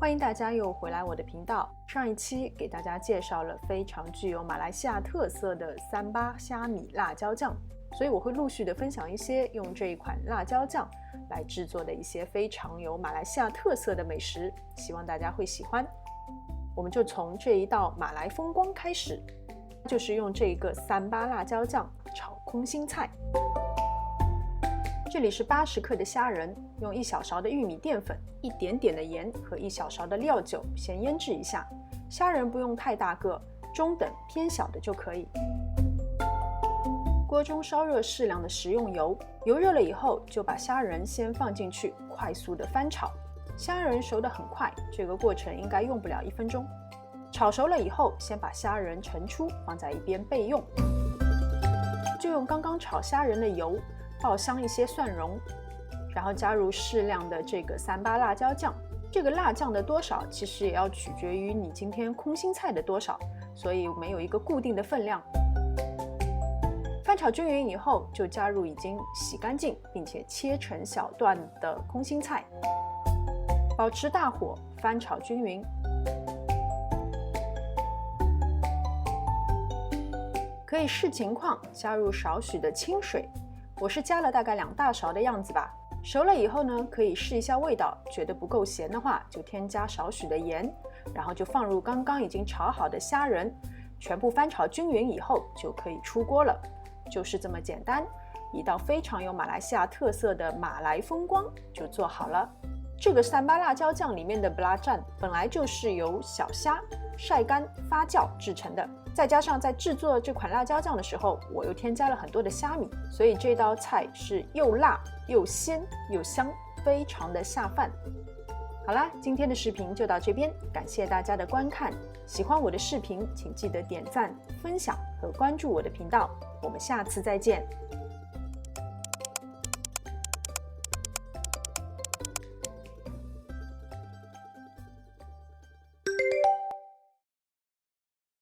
欢迎大家又回来我的频道。上一期给大家介绍了非常具有马来西亚特色的3巴虾米辣椒酱，所以我会陆续的分享一些用这一款辣椒酱来制作的一些非常有马来西亚特色的美食，希望大家会喜欢。我们就从这一道马来风光开始，就是用这个3巴辣椒酱炒空心菜。这里是80克的虾仁，用1小勺的玉米淀粉、一点点的盐和1小勺的料酒先腌制一下。虾仁不用太大个，中等偏小的就可以。锅中烧热适量的食用油，油热了以后就把虾仁先放进去，快速的翻炒。虾仁熟得很快，这个过程应该用不了1分钟。炒熟了以后，先把虾仁盛出，放在一边备用。就用刚刚炒虾仁的油爆香一些蒜蓉，然后加入适量的这个3巴辣椒酱。这个辣酱的多少其实也要取决于你今天空心菜的多少，所以没有一个固定的分量。翻炒均匀以后，就加入已经洗干净并且切成小段的空心菜，保持大火翻炒均匀。可以视情况加入少许的清水，我是加了大概2大勺的样子吧。熟了以后呢，可以试一下味道，觉得不够咸的话，就添加少许的盐，然后就放入刚刚已经炒好的虾仁，全部翻炒均匀以后就可以出锅了。就是这么简单，一道非常有马来西亚特色的马来风光就做好了。这个3巴辣椒酱里面的 belacan 本来就是由小虾晒干发酵制成的，再加上在制作这款辣椒酱的时候，我又添加了很多的虾米，所以这道菜是又辣又鲜又香，非常的下饭。好啦，今天的视频就到这边，感谢大家的观看。喜欢我的视频，请记得点赞、分享和关注我的频道。我们下次再见。